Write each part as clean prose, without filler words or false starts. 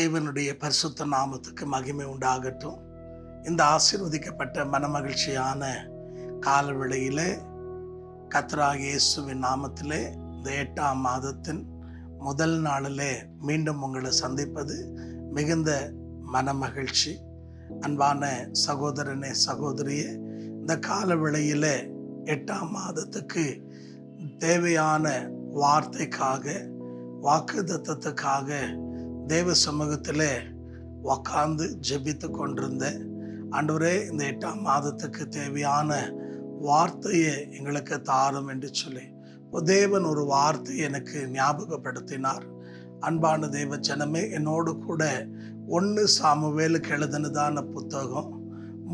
தேவனுடைய பரிசுத்த நாமத்துக்கு மகிமை உண்டாகட்டும். இந்த ஆசீர்வதிக்கப்பட்ட மனமகிழ்ச்சியான காலவேளையிலே கர்த்தராகிய இயேசுவின் நாமத்திலே இந்த 8ஆம் மாதத்தின் முதல் நாளிலே மீண்டும் உங்களை சந்திப்பது மிகுந்த மனமகிழ்ச்சி. அன்பான சகோதரனே, சகோதரியே, இந்த காலவேளையிலே 8ஆம் மாதத்துக்கு தேவையான வார்த்தைக்காக, வாக்குத்தத்தத்துக்காக தேவ சமூகத்திலே உக்காந்து ஜெபித்து கொண்டிருந்தேன். ஆண்டவரே, இந்த 8ஆம் மாதத்துக்கு தேவையான வார்த்தையை எங்களுக்கு தாரும் என்று சொல்லி தேவன் ஒரு வார்த்தை எனக்கு ஞாபகப்படுத்தினார். அன்பான தேவ ஜனமே, என்னோடு கூட 1 சாமுவேலுக்கு எழுதினதான புத்தகம்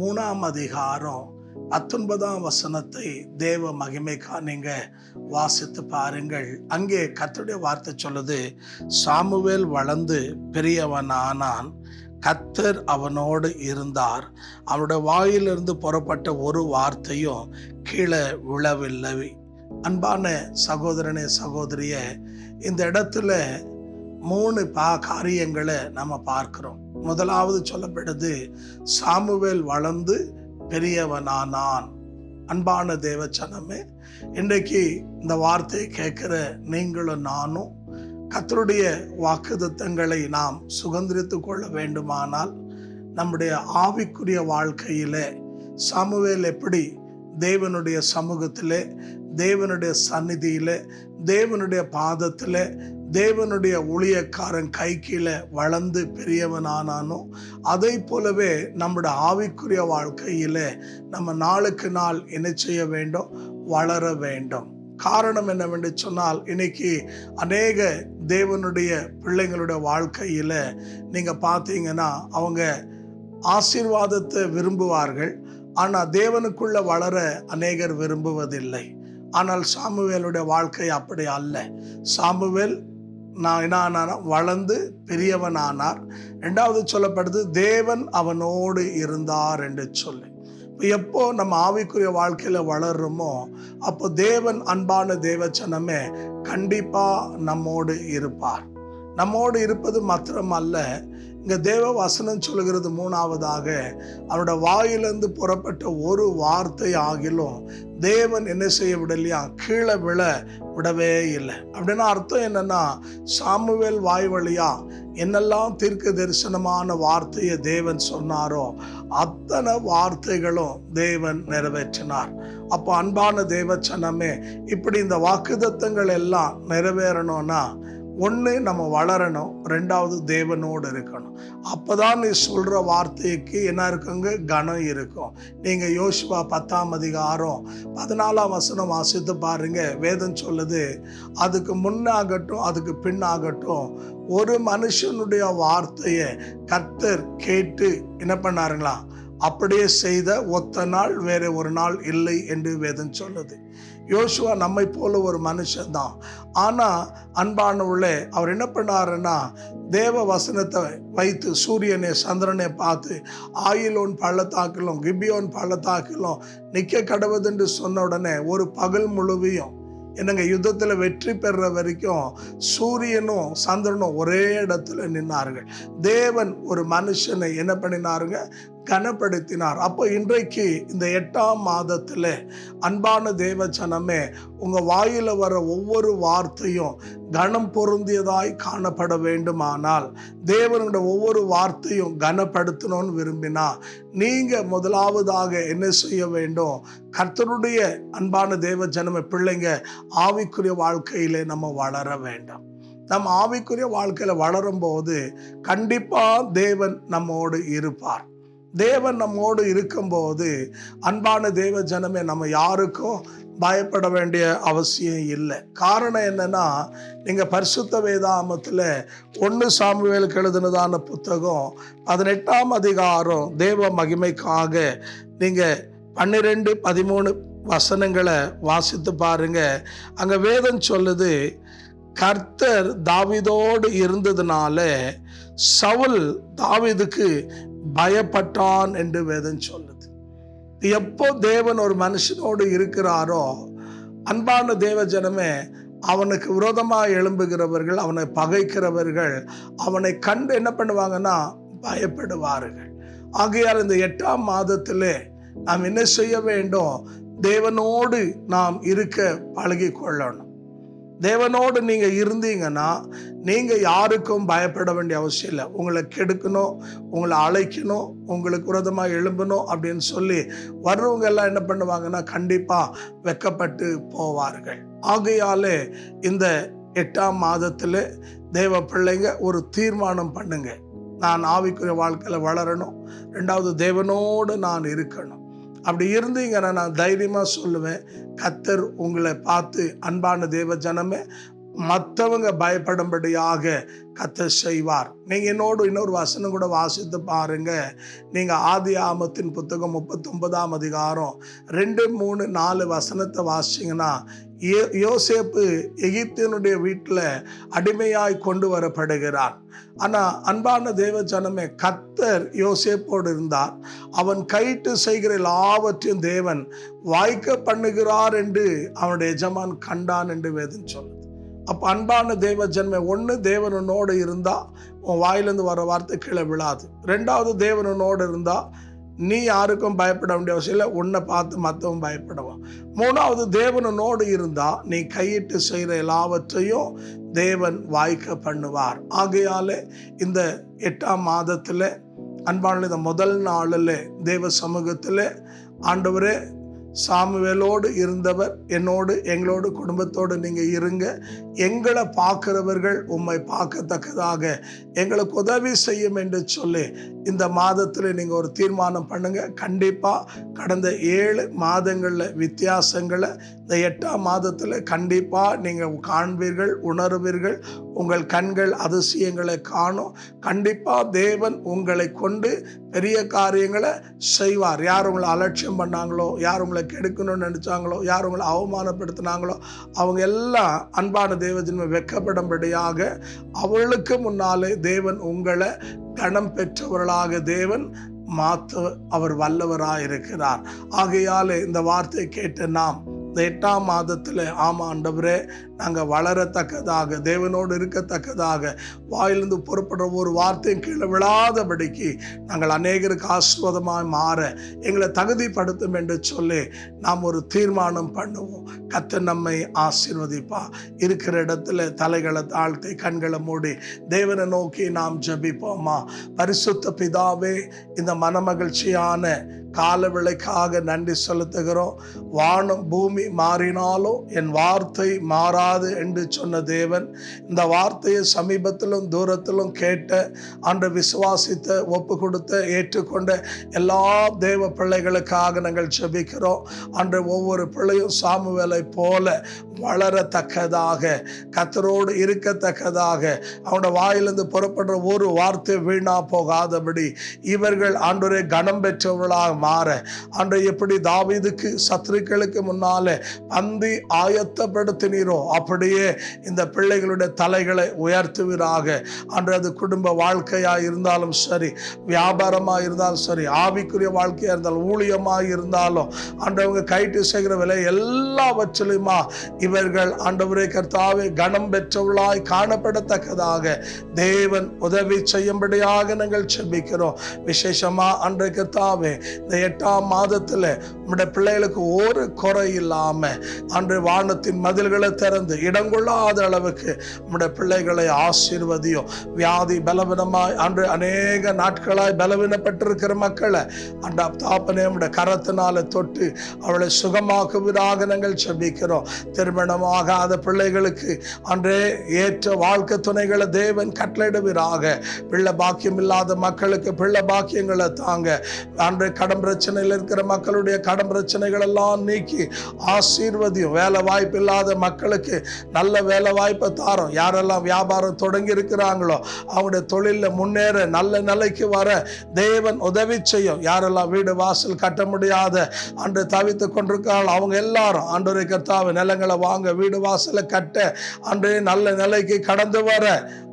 3ஆம் அதிகாரம் 19ஆம் வசனத்தை தேவ மகிமைக்கா நீங்க வாசித்து பாருங்கள். அங்கே கர்த்தருடைய வார்த்தை சொல்லுது, சாமுவேல் வளர்ந்து பெரியவன் ஆனான், கர்த்தர் அவனோடு இருந்தார், அவனுடைய வாயிலிருந்து புறப்பட்ட ஒரு வார்த்தையும் கீழே விழவில்லை. அன்பான சகோதரனே, சகோதரிய, இந்த இடத்துல 3 காரியங்களை நம்ம பார்க்கிறோம். முதலாவது சொல்லப்படுது, சாமுவேல் வளர்ந்து பெரியவனானான். அன்பான தேவச்சனமே, இன்றைக்கு இந்த வார்த்தையை கேட்கிற நீங்களும் நானும் கர்த்தருடைய வாக்குத்தத்தங்களை நாம் சுதந்திரித்து கொள்ள வேண்டுமானால் நம்முடைய ஆவிக்குரிய வாழ்க்கையிலே சாமுவேல் எப்படி தேவனுடைய சமூகத்திலே, தேவனுடைய சந்நிதியிலே, தேவனுடைய பாதத்திலே, தேவனுடைய ஊழியக்காரன் கை கீழே வளர்ந்து பெரியவனானானோ, அதை போலவே நம்முடைய ஆவிக்குரிய வாழ்க்கையிலே நம்ம நாளுக்கு நாள் என்ன செய்ய வேண்டும்? வளர வேண்டும். காரணம் என்னவென்று சொன்னால், இன்னைக்கு அநேக தேவனுடைய பிள்ளைங்களுடைய வாழ்க்கையில நீங்க பார்த்தீங்கன்னா அவங்க ஆசீர்வாதத்தை விரும்புவார்கள், ஆனால் தேவனுக்குள்ள வளர அநேகர் விரும்புவதில்லை. ஆனால் சாமுவேலுடைய வாழ்க்கை அப்படி அல்ல. சாமுவேல் வளர்ந்து பெரியவனானார். 2வது சொல்லப்படுது, தேவன் அவனோடு இருந்தார் என்று சொல்லி. எப்போ நம்ம ஆவிக்குரிய வாழ்க்கையில வளர்றோமோ அப்போ தேவன், அன்பான தேவச்சனமே, கண்டிப்பா நம்மோடு இருப்பார். நம்மோடு இருப்பது மாத்திரம் அல்ல, இங்க தேவ வசனம் சொல்லுகிறது, 3வதாக அவனோட வாயிலிருந்து புறப்பட்ட ஒரு வார்த்தை ஆகிலும் தேவன் என்ன செய்ய விடலையா? கீழே விழ விடவே இல்லை. அப்படின்னா அர்த்தம் என்னன்னா, சாமுவேல் வாய் வழியா என்னெல்லாம் தீர்க்க தரிசனமான வார்த்தையை தேவன் சொன்னாரோ அத்தனை வார்த்தைகளும் தேவன் நிறைவேற்றினார். அப்போ அன்பான தேவச்சனமே, இப்படி இந்த வாக்குத்தத்தங்கள் எல்லாம் நிறைவேறணும்னா 1 நம்ம வளரணும், 2வது தேவனோடு இருக்கணும். அப்பதான் நீ சொல்ற வார்த்தைக்கு என்ன இருக்குங்க? கனம் இருக்கும். நீங்க யோசுவா 10ஆம் அதிகாரம் 14ஆம் வசனம் வாசித்து பாருங்க. வேதம் சொல்லுது, அதுக்கு முன்னாகட்டும் அதுக்கு பின்னாகட்டும் ஒரு மனுஷனுடைய வார்த்தையை கர்த்தர் கேட்டு என்ன பண்ணாருங்களா? அப்படியே செய்த ஒத்த நாள் வேற ஒரு நாள் இல்லை என்று வேதம் சொல்லுது. யோசுவா நம்மை போல ஒரு மனுஷன் தான். ஆனா அன்பானவர்களே, அவர் என்ன பண்ணாருன்னா, தேவ வசனத்தை வைத்து சூரியனை சந்திரனை பார்த்து ஆயிலோன் பள்ளத்தாக்கிலும் கிபியோன் பள்ளத்தாக்கிலும் நிக்க கடவுது என்று சொன்ன உடனே ஒரு பகல் முழுவையும் என்னங்க யுத்தத்தில் வெற்றி பெற வரைக்கும் சூரியனும் சந்திரனும் ஒரே இடத்துல நின்னார்கள். தேவன் ஒரு மனுஷனை என்ன பண்ணினாருங்க? கனப்படுத்தினார். அப்போ இன்றைக்கு இந்த 8ஆம் மாதத்துல அன்பான தேவச்சனமே, உங்க வாயில வர ஒவ்வொரு வார்த்தையும் கனம் பொருந்தியதாய் காணப்பட வேண்டுமானால், தேவனுடைய ஒவ்வொரு வார்த்தையும் கனப்படுத்தணும்னு விரும்பினா நீங்க முதலாவதாக என்ன செய்ய வேண்டும்? கர்த்தருடைய அன்பான தேவ ஜனமே பிள்ளைங்க, ஆவிக்குரிய வாழ்க்கையிலே நம்ம வளர வேண்டும். நம்ம ஆவிக்குரிய வாழ்க்கையில வளரும் போது கண்டிப்பா தேவன் நம்மோடு இருப்பார். தேவன் நம்மோடு இருக்கும்போது அன்பான தேவ ஜனமே, நம்ம யாருக்கும் பயப்பட வேண்டிய அவசியம் இல்லை. காரணம் என்னன்னா, நீங்க பரிசுத்த வேதாகமத்துல 1 சாமுவேலுக்கு எழுதினதான புத்தகம் 18ஆம் அதிகாரம் தேவ மகிமைக்காக நீங்க 12, 13 வசனங்களை வாசித்து பாருங்க. அங்க வேதம் சொல்லுது, கர்த்தர் தாவீதோடு இருந்ததுனால சவுல் தாவீதுக்கு பயப்பட்டான் என்று வேதம் சொல்லுது. எப்போ தேவன் ஒரு மனுஷனோடு இருக்கிறாரோ, அன்பான தேவ ஜனமே, அவனுக்கு விரோதமாக எழும்புகிறவர்கள், அவனை பகைக்கிறவர்கள் அவனை கண்டு என்ன பண்ணுவாங்கன்னா பயப்படுவார்கள். ஆகையால் இந்த 8ஆம் மாதத்திலே நாம் என்ன செய்ய வேண்டும்? தேவனோடு நாம் இருக்க பழகி கொள்ளணும். தேவனோடு நீங்க இருந்தீங்கன்னா நீங்க யாருக்கும் பயப்பட வேண்டிய அவசியம் இல்லை. உங்களை கெடுக்கணும், உங்களை அழைக்கணும், உங்களுக்கு விரோதமாக எழும்பணும் அப்படின்னு சொல்லி வர்றவங்க எல்லாம் என்ன பண்ணுவாங்கன்னா கண்டிப்பா வெக்கப்பட்டு போவார்கள். ஆகையாலே இந்த 8ஆம் மாதத்துல தேவ பிள்ளைங்க ஒரு தீர்மானம் பண்ணுங்க. நான் ஆவிக்குரிய வாழ்க்கையில வளரணும், 2வது தேவனோடு நான் இருக்கணும். அப்படி இருந்தீங்கன்னா நான் தைரியமா சொல்லுவேன், கர்த்தர் உங்களை பார்த்து அன்பான தேவ ஜனமே மற்றவங்க பயப்படும்படியாக கர்த்தர் செய்வார். நீங்க என்னோடு இன்னொரு வசனம் கூட வாசித்து பாருங்க. நீங்க ஆதியாகமத்தின் புத்தகம் 39ஆம் அதிகாரம் 2, 3, 4 வசனத்தை வாசிச்சீங்கன்னா, யோசேப்பு எகிப்தினுடைய வீட்டில் அடிமையாய் கொண்டு வரப்படுகிறான். ஆனா அன்பான தேவ ஜனமே, கர்த்தர் யோசேப்போடு இருந்தார். அவன் கையிட்டு செய்கிற எல்லாவற்றையும் தேவன் வாய்க்க பண்ணுகிறார் என்று அவனுடைய எஜமான் கண்டான் என்று வேதம் சொல்லுது. அப்ப அன்பான தேவ ஜனமே, ஒண்ணு தேவனோடு இருந்தா உன் வாயிலிருந்து வர வார்த்தை கீழே விழாது. 2வது தேவனோடு இருந்தா நீ யாருக்கும் பயப்பட வேண்டிய அவசியம் இல்லை, உன்னை பார்த்து மற்றவன் பயப்படுவான். 3வது தேவனோடு இருந்தா நீ கையிட்டு செய்கிற எல்லாவற்றையும் தேவன் வாய்க்க பண்ணுவார். ஆகையாலே இந்த 8ஆம் மாதத்துல அன்பான இந்த முதல் நாளில் தேவ சமூகத்தில் ஆண்டவரே, சாமுவேலோடு இருந்தவர் என்னோடு எங்களோடு குடும்பத்தோடு நீங்க இருங்க, எங்களை பார்க்கிறவர்கள் உம்மை பார்க்கத்தக்கதாக எங்களுக்கு உதவி செய்யும் என்று சொல்லி இந்த மாதத்தில் நீங்க ஒரு தீர்மானம் பண்ணுங்க. கண்டிப்பா கடந்த 7 மாதங்கள்ல வித்தியாசங்களை இந்த 8ஆம் மாதத்துல கண்டிப்பா நீங்க காண்பீர்கள், உணர்வீர்கள். உங்கள் கண்கள் அதிசயங்களை காணும். கண்டிப்பா தேவன் உங்களை கொண்டு பெரிய காரியங்களை செய்வார். யார் உங்களை அலட்சியம் பண்ணாங்களோ, யார் உங்களை கெடுக்கணும்னு நினைச்சாங்களோ, யார் உங்களை அவமானப்படுத்தினாங்களோ, அவங்க எல்லாம் அன்பான தேவஜன்மை வெட்கப்படும்படியாக அவளுக்கு முன்னாலே தேவன் உங்களை கனம் பெற்றவர்களாக தேவன் மாற்ற அவர் வல்லவராக இருக்கிறார். ஆகையாலே இந்த வார்த்தை கேட்டு நாம் இந்த 8ஆம் மாதத்தில் ஆமா ஆண்டவரே, நாங்கள் வளரத்தக்கதாக தேவனோடு இருக்கத்தக்கதாக வாயிலிருந்து புறப்படுற ஒரு வார்த்தையும் கீழே விழாதபடிக்கு நாங்கள் அநேகருக்கு ஆசீர்வாதமாய் மாற எங்களை தகுதிப்படுத்தும் என்று சொல்லி நாம் ஒரு தீர்மானம் பண்ணுவோம். கர்த்தர் நம்மை ஆசீர்வதிப்பா. இருக்கிற இடத்துல தலைகளை தாழ்த்தி கண்களை மூடி தேவனை நோக்கி நாம் ஜெபிப்போமா. பரிசுத்த பிதாவே, இந்த மனமகிழ்ச்சியான காலவிளைக்காக நன்றி செலுத்துகிறோம். வானம் பூமி மாறினாலும் என் வார்த்தை மாறாது என்று சொன்ன தேவன், இந்த வார்த்தையை சமீபத்திலும் தூரத்திலும் கேட்ட, அன்று விசுவாசித்த, ஒப்பு கொடுத்த, ஏற்றுக்கொண்ட எல்லா தேவ பிள்ளைகளுக்காக நாங்கள் ஜெபிக்கிறோம். அன்று ஒவ்வொரு பிள்ளையும் சாமுவேலை போல வளரத்தக்கதாக, கர்த்தரோடு இருக்கத்தக்கதாக, அவனோட வாயிலிருந்து புறப்படுற ஒரு வார்த்தை வீணா போகாதபடி இவர்கள் ஆண்டவரே கனம் பெற்றவர்களாக மாற, அன்று எப்படி தாவீதுக்கு சத்துருக்களுக்கு முன்னாலே பந்தி ஆயத்தப்படுத்தினீரோ அப்படியே இந்த பிள்ளைகளுடைய தலைகளை உயர்த்துவீராக. அன்று அது குடும்ப வாழ்க்கையாக இருந்தாலும் சரி, வியாபாரமாக இருந்தாலும் சரி, ஆவிக்குரிய வாழ்க்கையாக இருந்தாலும், ஊழியமாக இருந்தாலும், அன்றவங்க கைட்டு செய்கிற விலை எல்லாவற்றிலுமா இவர்கள் ஆண்டவரே கர்த்தாவே கனம் பெற்றவர்களாய் காணப்படத்தக்கதாக தேவன் உதவி செய்யும்படியாக நாங்கள் ஜெபிக்கிறோம். விசேஷமா அன்றைய கர்த்தாவே இந்த 8ஆம் மாதத்துல நம்முடைய பிள்ளைகளுக்கு ஒரு குறை இல்லாம அன்று வானத்தின் மதில்களை திறந்து இடங்கொள்ளாத அளவுக்கு நம்முடைய பிள்ளைகளை ஆசீர்வதியும். வியாதி பலவீனமாய் அன்று அநேக நாட்களாய் பலவீனப்பட்டிருக்கிற மக்களை அந்த தாப்பனே நம்முடைய கரத்தினால தொட்டு அவளை சுகமாக்குவதாக நாங்கள் ஜெபிக்கிறோம். திருமணமாகாத பிள்ளைகளுக்கு அன்றே ஏற்ற வாழ்க்கை துணைகளை தேவன் கட்டளையிடுவீராக. பிள்ளை பாக்கியம் இல்லாத மக்களுக்கு பிள்ளை பாக்கியங்களை தாங்க. அன்று கடன் பிரச்சனையில் இருக்கிற மக்களுடைய கடன் பிரச்சனைகள் எல்லாம் நீக்கி ஆசீர்வதியும். வேலை வாய்ப்பு இல்லாத மக்களுக்கு நல்ல வேலை வாய்ப்பை தாரோம். யாரெல்லாம் வியாபாரம் தொடங்கி இருக்கிறாங்களோ அவங்களுடைய தொழிலில் முன்னேற நல்ல நிலைக்கு வர தேவன் உதவி செய்யும். யாரெல்லாம் வீடு வாசல் கட்ட முடியாத அன்று தவித்து கொண்டிருக்காங்களோ அவங்க எல்லாரும் ஆண்டவரே கர்த்தாவே நிலங்களை வாங்க, வீடு வாசலை கட்ட, அன்று நல்ல நிலைக்கு கடந்து வர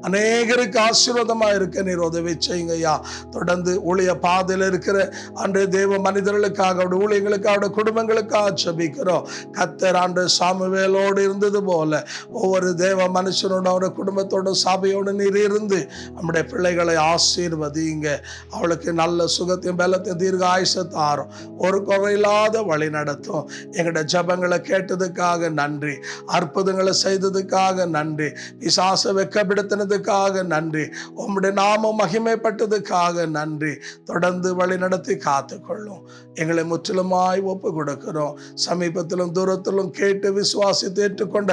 அநேகருக்கு ஆசீர்வாதமா இருக்க நீர் உதவி செய்யுங்க ஐயா. தொடர்ந்து ஊழிய பாதையில் இருக்கிற அன்று தேவ மனிதர்களுக்காக, அவருடைய ஊழியர்களுக்காக, அவருடைய குடும்பங்களுக்காக ஜெபிக்கிறோம். கர்த்தர் ஆண்டு சாமுவேலோடு இருந்தது போல ஒவ்வொரு தேவ மனுஷனோட அவருடைய குடும்பத்தோட சபையோடு நீர் இருந்து நம்முடைய பிள்ளைகளை ஆசீர்வதிங்க. அவளுக்கு நல்ல சுகத்தையும் பலத்தையும் தீர்க்க ஆயுசை தாரும். ஒரு குறையில்லாத வழி நடத்தும். எங்களுடைய ஜெபங்களை கேட்டதுக்காக நன்றி. அற்புதங்களை செய்ததுக்காக நன்றி. பிசாசை வெட்கப்படுத்தினதுக்காக நன்றி. உம்முடைய நாமம் மகிமைப்பட்டதுக்காக நன்றி. தொடர்ந்து வழி நடத்தி காத்துக்கொள்ளும். எங்களை முற்றிலுமாய் ஒப்பு கொடுக்கிறோம். சமீபத்திலும் தூரத்திலும் கேட்டு விசுவாசித்து ஏற்றுக்கொண்ட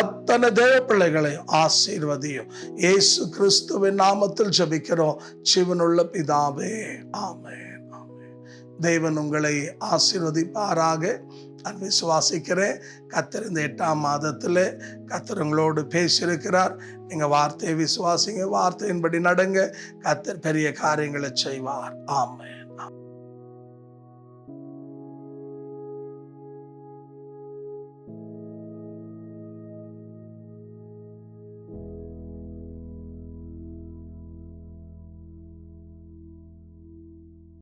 அத்தனை தேவ பிள்ளைகளையும் ஆசீர்வதியும். இயேசு கிறிஸ்துவின் நாமத்தில் ஜெபிக்கிறோம் ஜீவனுள்ள பிதாவே, ஆமென், ஆமென். தேவன் உங்களை ஆசீர்வதிப்பாராக. நான் விசுவாசிக்கிறேன். கர்த்தர் இந்த 8ஆம் மாதத்தில் கர்த்தர் உங்களோடு பேசியிருக்கிறார். நீங்கள் வார்த்தையை விசுவாசிங்க, வார்த்தையின்படி நடங்க. கர்த்தர் பெரிய காரியங்களை செய்வார். ஆமென்.